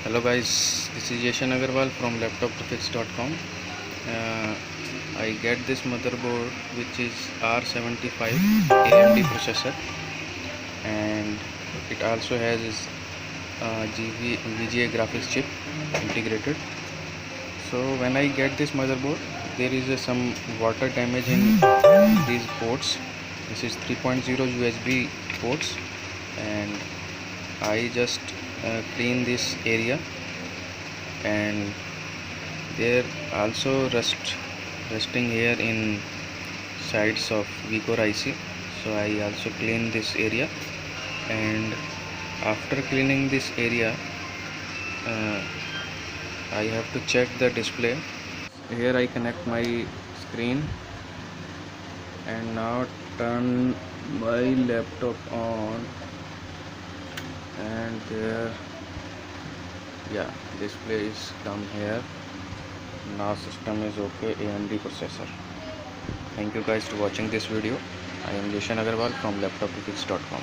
Hello guys, this is Yashan Agarwal from laptop2fix.com. I get this motherboard which is R75 AMD processor, and it also has VGA graphics chip integrated. So when I get this motherboard, there is some water damage in these ports. This is 3.0 USB ports, and I just clean this area, and there also rusting here in sides of Vcore IC. So I also clean this area, and after cleaning this area, I have to check the display. Here I connect my screen and now turn my laptop on, and there, yeah, display is come here. Now system is okay, AMD processor. Thank you guys for watching this video. I am Yashan Agarwal from laptop2fix.com.